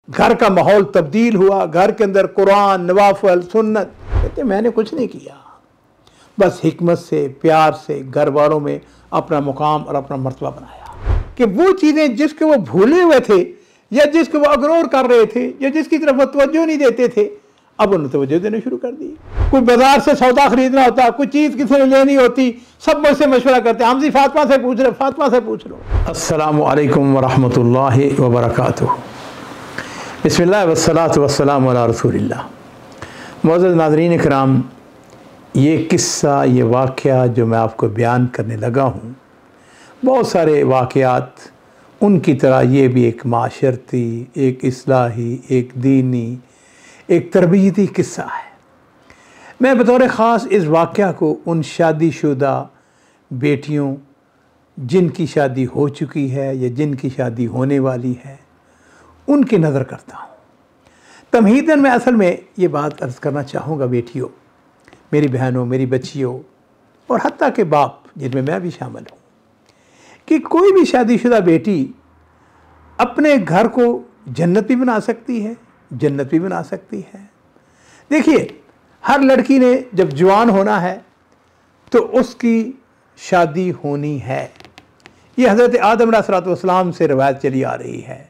घर का माहौल तब्दील हुआ, घर के अंदर कुरान, नवाफल, सुन्नत। कहते मैंने कुछ नहीं किया, बस हिकमत से, प्यार से घर वालों में अपना मुकाम और अपना मर्तबा बनाया कि वो चीज़ें जिसके वो भूले हुए थे या जिसको वो इग्नोर कर रहे थे या जिसकी तरफ वो तवज्जो नहीं देते थे, अब उन्होंने तवज्जो देना शुरू कर दी। कोई बाजार से सौदा खरीदना होता, कोई चीज़ किसी ने लेनी होती, सब मुझसे मशवरा करते, हम जी फातिमा से पूछ रहे, फातिमा से पूछ लो। अस्सलामु अलैकुम वरहमतुल्लाहि वबरकातुहू। बिस्मिल्लाह वस्सलातु वस्सलामु अला रसूलिल्लाह। मुअज़्ज़ज़ नाज़रीन इकराम, ये किस्सा, ये वाक़या जो मैं आपको बयान करने लगा हूँ, बहुत सारे वाक़यात उनकी तरह ये भी एक माशरती, एक इस्लाही, एक दीनी, एक तरबियती किस्सा है। मैं बतौर ख़ास इस वाक़या को उन शादीशुदा बेटियों जिनकी शादी हो चुकी है या जिनकी शादी होने वाली है उनकी नज़र करता हूँ। तमहीदन मैं असल में ये बात अर्ज़ करना चाहूँगा बेटियों, मेरी बहनों, मेरी बच्चियों और हत्ता के बाप जिनमें मैं भी शामिल हूँ, कि कोई भी शादीशुदा बेटी अपने घर को जन्नत भी बना सकती है, जन्नत भी बना सकती है। देखिए, हर लड़की ने जब जवान होना है तो उसकी शादी होनी है। ये हज़रत आदम अलैहिस्सलाम से रवायत चली आ रही है।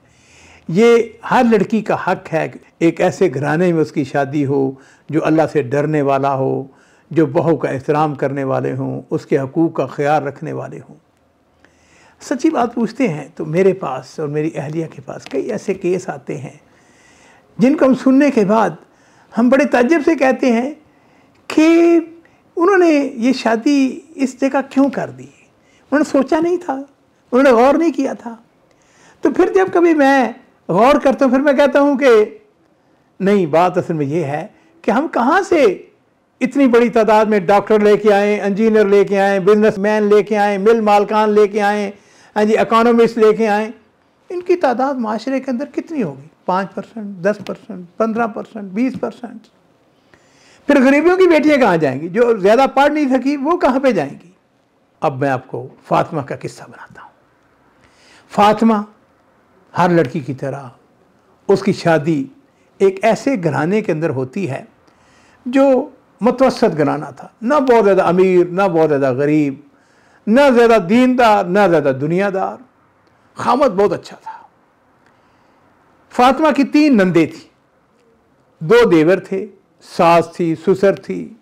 ये हर लड़की का हक़ है कि एक ऐसे घराने में उसकी शादी हो जो अल्लाह से डरने वाला हो, जो बहू का एहतराम करने वाले हों, उसके हकूक़ का ख्याल रखने वाले हों। सच्ची बात पूछते हैं तो मेरे पास और मेरी अहलिया के पास कई ऐसे केस आते हैं जिनको हम सुनने के बाद हम बड़े ताज्जुब से कहते हैं कि उन्होंने ये शादी इस जगह क्यों कर दी, उन्होंने सोचा नहीं था, उन्होंने गौर नहीं किया था। तो फिर जब कभी मैं गौर करता हूँ, फिर मैं कहता हूँ कि नहीं, बात असल में ये है कि हम कहाँ से इतनी बड़ी तादाद में डॉक्टर लेके आए, इंजीनियर लेके आए, बिजनेसमैन लेके आए, मिल मालकान लेके आए, हाँ जी, इकोनॉमिस्ट लेके आए। इनकी तादाद माशरे के अंदर कितनी होगी? 5%, 10%, 15%, 20%। फिर गरीबियों की बेटियाँ कहाँ जाएंगी? जो ज़्यादा पढ़ नहीं सकी वो कहाँ पे जाएंगी? अब मैं आपको फातिमा का किस्सा बनाता हूँ। फातिमा हर लड़की की तरह उसकी शादी एक ऐसे घराने के अंदर होती है जो मुतवस्सत घराना था, ना बहुत ज़्यादा अमीर, ना बहुत ज़्यादा गरीब, ना ज़्यादा दीनदार, ना ज़्यादा दुनियादार। खामद बहुत अच्छा था। फातिमा की 3 नंदे थी, 2 देवर थे, सास थी, ससुर थी।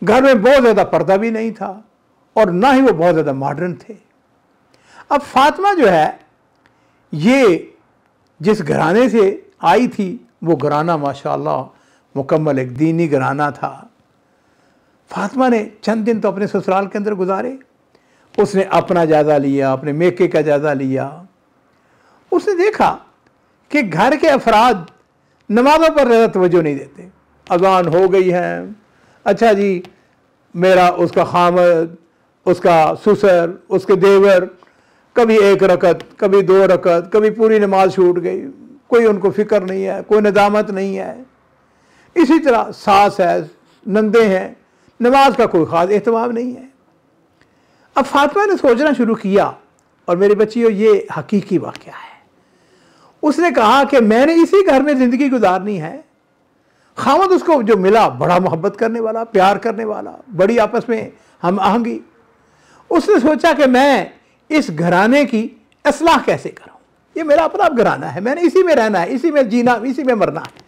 घर में बहुत ज़्यादा पर्दा भी नहीं था और ना ही वो बहुत ज़्यादा मॉडर्न थे। अब फातिमा जो है, ये जिस घराने से आई थी वो घराना माशाअल्लाह मुकम्मल एक दीनी घराना था। फातिमा ने चंद दिन तो अपने ससुराल के अंदर गुजारे। उसने अपना जायज़ा लिया, अपने मेके का जायज़ा लिया। उसने देखा कि घर के अफराद नमाज़ों पर ज़्यादा तवज्जो नहीं देते। अज़ान हो गई है, अच्छा जी, मेरा उसका खामद, उसका ससुर, उसके देवर, कभी 1 रकत, कभी 2 रकत, कभी पूरी नमाज छूट गई, कोई उनको फ़िक्र नहीं है, कोई नदामत नहीं है। इसी तरह सास है, नंदे हैं, नमाज का कोई ख़ास एहतमाम नहीं है। अब फातिमा ने सोचना शुरू किया, और मेरे बच्चियों ये हकीकी वाक़या है। उसने कहा कि मैंने इसी घर में ज़िंदगी गुजारनी है। खामद उसको जो मिला बड़ा मोहब्बत करने वाला, प्यार करने वाला, बड़ी आपस में हम आहंगी। उसने सोचा कि मैं इस घराने की इस्लाह कैसे करूं, ये मेरा अपना घराना है, मैंने इसी में रहना है, इसी में जीना, इसी में मरना है।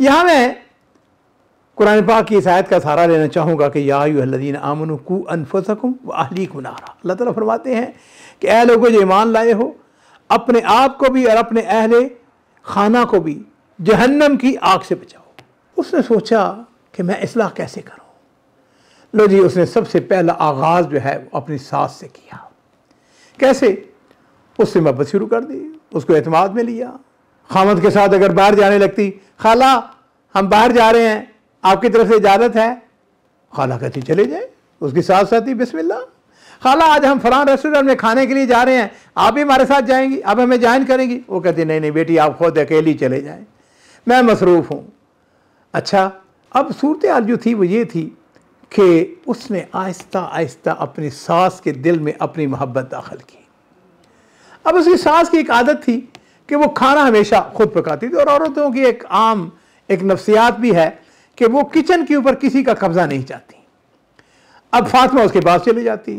यहाँ मैं कुरान पाक की इस आयत का सहारा लेना चाहूँगा कि या अय्युहल्लज़ीना आमनू कू अनफुसकुम व अहलीकुम नारा। अल्लाह ताला फरमाते हैं कि ऐ लोगों जो ईमान लाए हो, अपने आप को भी और अपने अहले खाना को भी जहन्नम की आग से बचाओ। उसने सोचा कि मैं इस्लाह कैसे करूँ। लो जी, उसने सबसे पहला आगाज़ जो है अपनी सास से किया। कैसे? उससे मोहब्बत शुरू कर दी, उसको एतमाद में लिया। खामद के साथ अगर बाहर जाने लगती, खाला हम बाहर जा रहे हैं, आपकी तरफ से इजाज़त है? खाला कहती चले जाए। उसकी सास साथी बिस्मिल्लाह, खाला आज हम फलां रेस्टोरेंट में खाने के लिए जा रहे हैं, आप भी हमारे साथ जाएंगी, आप हमें ज्वाइन करेंगी? वो कहती नहीं नहीं बेटी, आप खुद अकेली चले जाएं, मैं मसरूफ़ हूँ। अच्छा, अब सूरत हाल जो थी वो ये थी कि उसने आहिस्ता आहिस्ता अपनी सास के दिल में अपनी मोहब्बत दाखिल की। अब उसकी सास की एक आदत थी कि वो खाना हमेशा खुद पकाती थी। और औरतों की एक नफ्सियात भी है कि वो किचन के ऊपर किसी का कब्जा नहीं चाहती। अब फातिमा उसके पास चली जाती,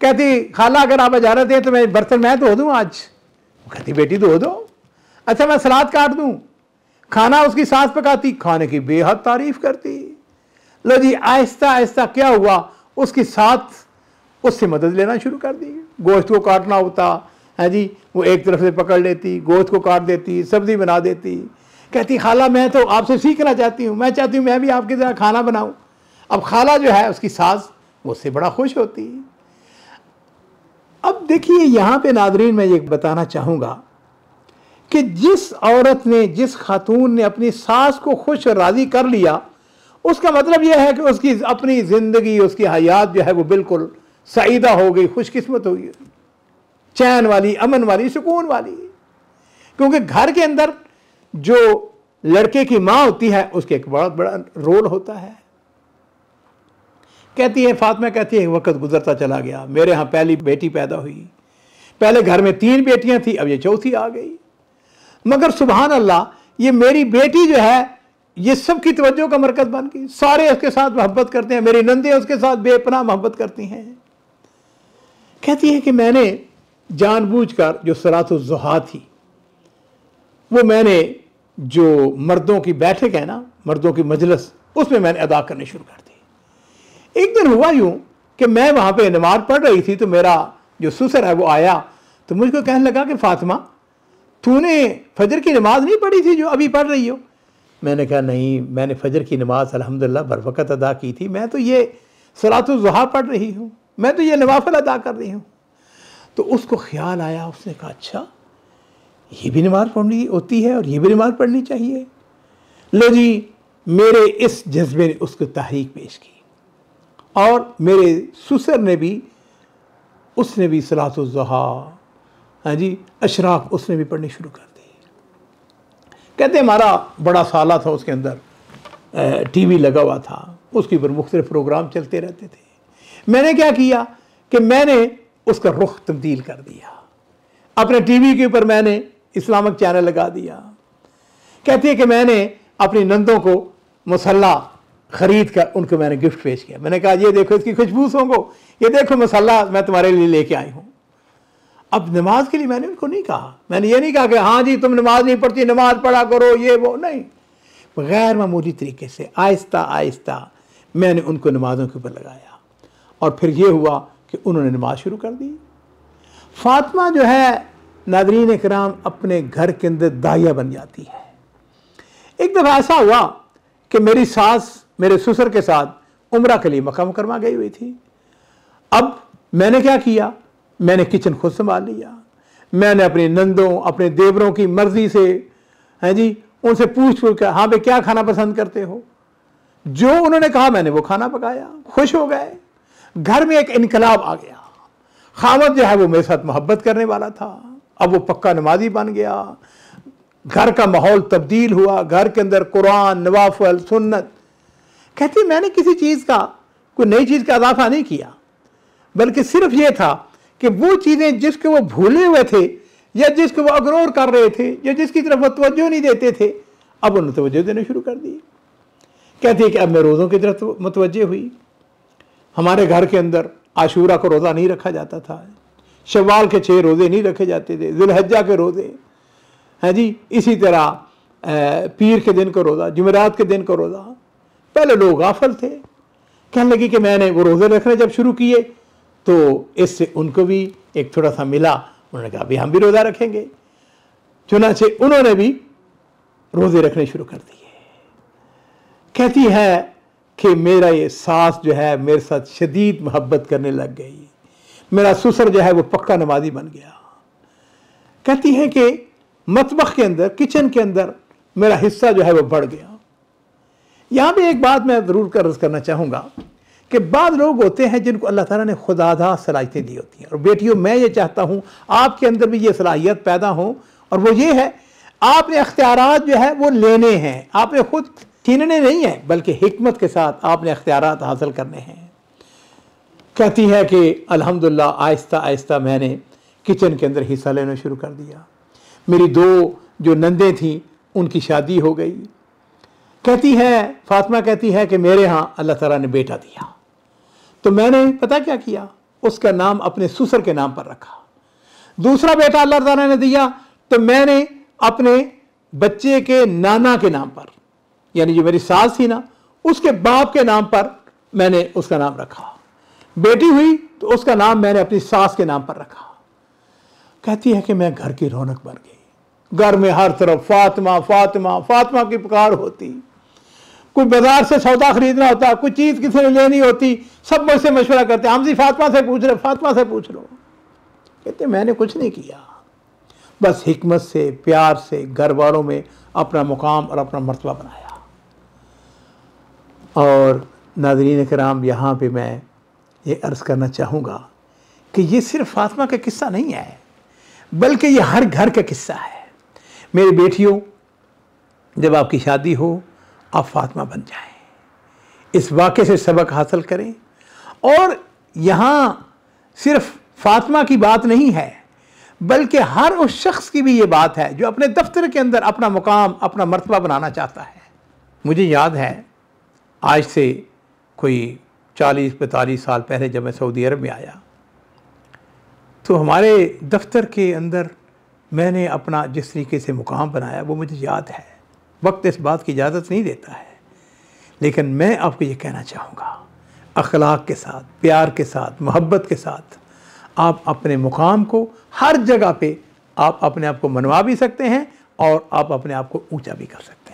कहती खाला अगर आप इजाज़त दें तो मैं बर्तन मैं धो दूँ आज। वो कहती बेटी धो दो। अच्छा मैं सलाद काट दूँ। खाना उसकी सास पकाती, खाने की बेहद तारीफ करती। लो जी आहिस्ता आहिस्ता क्या हुआ, उसकी साथ उससे मदद लेना शुरू कर दी। गोश्त को काटना होता है जी, वो एक तरफ से पकड़ लेती, गोश्त को काट देती, सब्जी बना देती। कहती खाला मैं तो आपसे सीखना चाहती हूँ, मैं चाहती हूँ मैं भी आपकी तरह खाना बनाऊँ। अब खाला जो है उसकी सास उससे बड़ा खुश होती। अब देखिए यहाँ पे नाज़रीन मैं ये बताना चाहूँगा कि जिस औरत ने, जिस खातून ने अपनी सास को खुश और राज़ी कर लिया, उसका मतलब यह है कि उसकी अपनी ज़िंदगी, उसकी हयात जो है वो बिल्कुल सईदा हो गई, खुशकिस्मत हो गई, चैन वाली, अमन वाली, सुकून वाली। क्योंकि घर के अंदर जो लड़के की माँ होती है उसके एक बहुत बड़ा रोल होता है। कहती है फातिमा, कहती है वक्त गुजरता चला गया, मेरे यहाँ पहली बेटी पैदा हुई, पहले घर में 3 बेटियां थी, अब ये चौथी आ गई। मगर सुभान अल्लाह ये मेरी बेटी जो है ये सबकी तवज्जो का मरकज बन गई, सारे उसके साथ मोहब्बत करते हैं, मेरी नंदे उसके साथ बेपनाह मोहब्बत करती हैं। कहती है कि मैंने जानबूझकर जो सलातुल ज़ुहा थी वो मैंने जो मर्दों की बैठक है ना, मर्दों की मजलिस, उसमें मैंने अदा करनी शुरू कर दी। एक दिन हुआ यूं कि मैं वहाँ पे नमाज पढ़ रही थी तो मेरा जो ससुर है वो आया तो मुझको कहने लगा कि फातिमा तूने फजर की नमाज नहीं पढ़ी थी जो अभी पढ़ रही हो। मैंने कहा नहीं, मैंने फजर की नमाज अल्हम्दुलिल्लाह बरवक़्त अदा की थी, मैं तो ये सलातुल ज़ुहा पढ़ रही हूँ, मैं तो ये नवाफिल अदा कर रही हूँ। तो उसको ख्याल आया, उसने कहा अच्छा ये भी नमाज़ पढ़नी होती है और ये भी नमाज़ पढ़नी चाहिए। लो जी मेरे इस जज्बे ने उसको तहरीक पेश की और मेरे ससुर ने भी, उसने भी सलातुल ज़ुहा, हाँ जी, अशराफ उसने भी पढ़नी शुरू कर दी। कहते हमारा बड़ा साला था, उसके अंदर टीवी लगा हुआ था, उसके ऊपर मुख्तलिफ प्रोग्राम चलते रहते थे। मैंने क्या किया कि मैंने उसका रुख तब्दील कर दिया, अपने टीवी के ऊपर मैंने इस्लामिक चैनल लगा दिया। कहती है कि मैंने अपनी नंदों को मसल्ला ख़रीद कर उनको मैंने गिफ्ट पेश किया। मैंने कहा ये देखो इसकी खुशबू सूंघो, ये देखो मसल्ला मैं तुम्हारे लिए लेके आई हूँ। अब नमाज के लिए मैंने उनको नहीं कहा, मैंने ये नहीं कहा कि हाँ जी तुम नमाज नहीं पढ़ती, नमाज पढ़ा करो, ये वो नहीं। गैर मामूली तरीके से आहिस्ता आहिस्ता मैंने उनको नमाज़ों के ऊपर लगाया और फिर ये हुआ कि उन्होंने नमाज शुरू कर दी। फातिमा जो है नाज़रीन इकराम अपने घर के अंदर दाइया बन जाती है। एक दफ़ा ऐसा हुआ कि मेरी सास मेरे ससुर के साथ उम्रा के लिए मक्का मुकरमा गई हुई थी। अब मैंने क्या किया, मैंने किचन खुद संभाल लिया। मैंने अपनी नंदों, अपने देवरों की मर्जी से, हैं जी, उनसे पूछ कर हाँ भाई क्या खाना पसंद करते हो, जो उन्होंने कहा मैंने वो खाना पकाया, खुश हो गए। घर में एक इनकलाब आ गया। खामद जो है वो मेरे साथ मोहब्बत करने वाला था, अब वो पक्का नमाजी बन गया। घर का माहौल तब्दील हुआ, घर के अंदर कुरान, नवाफिल, सुन्नत। कहती मैंने किसी चीज़ का, कोई नई चीज़ का इजाफा नहीं किया, बल्कि सिर्फ ये था कि वो चीज़ें जिसके वो भूले हुए थे या जिसको वो इग्नोर कर रहे थे या जिसकी तरफ वो तवज्जो नहीं देते थे, अब उन्होंने तवज्जो देने शुरू कर दी। कहती है कि अब मैं रोज़ों की तरफ मुतवज्जह हुई। हमारे घर के अंदर आशूरा को रोज़ा नहीं रखा जाता था, शव्वाल के 6 रोज़े नहीं रखे जाते थे, ज़ुल्हज्जा के रोज़े, हैं जी, इसी तरह पीर के दिन को रोज़ा, जुमेरात के दिन को रोज़ा। पहले लोग गाफिल थे। कहने लगी कि मैंने वो रोज़े रखने जब शुरू किए तो इससे उनको भी एक थोड़ा सा मिला। उन्होंने कहा अभी हम भी रोज़ा रखेंगे, चुनांचे उन्होंने भी रोज़े रखने शुरू कर दिए। कहती है कि मेरा ये सास जो है मेरे साथ शदीद मोहब्बत करने लग गई, मेरा ससुर जो है वो पक्का नमाजी बन गया। कहती है कि मतबख के अंदर, किचन के अंदर मेरा हिस्सा जो है वो बढ़ गया। यहाँ पे एक बात मैं ज़रूर अर्ज़ करना चाहूँगा कि बाद लोग होते हैं जिनको अल्लाह ताला ने खुदादा सलाहियतें दी होती हैं। और बेटियों मैं ये चाहता हूँ आपके अंदर भी ये सलाहियत पैदा हो, और वो ये है आपने अख्तियारात जो है वो लेने हैं, आपने खुद छीनने नहीं है, बल्कि हिकमत के साथ आपने अख्तियारात हासिल करने हैं। कहती है कि अल्हम्दुलिल्लाह आहिस्ता आहिस्ता मैंने किचन के अंदर हिस्सा लेना शुरू कर दिया। मेरी 2 जो नंदें थीं उनकी शादी हो गई। कहती है, फातिमा कहती है कि मेरे यहाँ अल्लाह ताला ने बेटा दिया, तो मैंने पता क्या किया, उसका नाम अपने ससुर के नाम पर रखा। दूसरा बेटा अल्लाह ताला ने दिया तो मैंने अपने बच्चे के नाना के नाम पर, यानी जो मेरी सास थी ना, उसके बाप के नाम पर मैंने उसका नाम रखा। बेटी हुई तो उसका नाम मैंने अपनी सास के नाम पर रखा। कहती है कि मैं घर की रौनक बन गई। घर में हर तरफ फातिमा फातिमा फातिमा की पुकार होती। कोई बाजार से सौदा खरीदना होता, कोई चीज़ किसी ने लेनी होती, सब मुझसे मशवरा करते, हम जी फातिमा से पूछ रहे, फातिमा से पूछ लो। कहते मैंने कुछ नहीं किया, बस हिकमत से, प्यार से घर वालों में अपना मुकाम और अपना मर्तबा बनाया। और नाज़रीन किराम, यहाँ पे मैं ये अर्ज़ करना चाहूँगा कि ये सिर्फ फातिमा का किस्सा नहीं है, बल्कि ये हर घर का किस्सा है। मेरी बेटियों, जब आपकी शादी हो आप फातिमा बन जाएं, इस वाक़े से सबक हासिल करें। और यहाँ सिर्फ फातिमा की बात नहीं है, बल्कि हर उस शख्स की भी ये बात है जो अपने दफ्तर के अंदर अपना मुकाम, अपना मर्तबा बनाना चाहता है। मुझे याद है आज से कोई 40-45 साल पहले जब मैं सऊदी अरब में आया, तो हमारे दफ्तर के अंदर मैंने अपना जिस तरीके से मुकाम बनाया वो मुझे याद है। वक्त इस बात की इजाज़त नहीं देता है, लेकिन मैं आपको ये कहना चाहूँगा, अखलाक के साथ, प्यार के साथ, मोहब्बत के साथ आप अपने मुकाम को हर जगह पे आप अपने आप को मनवा भी सकते हैं और आप अपने आप को ऊंचा भी कर सकते हैं।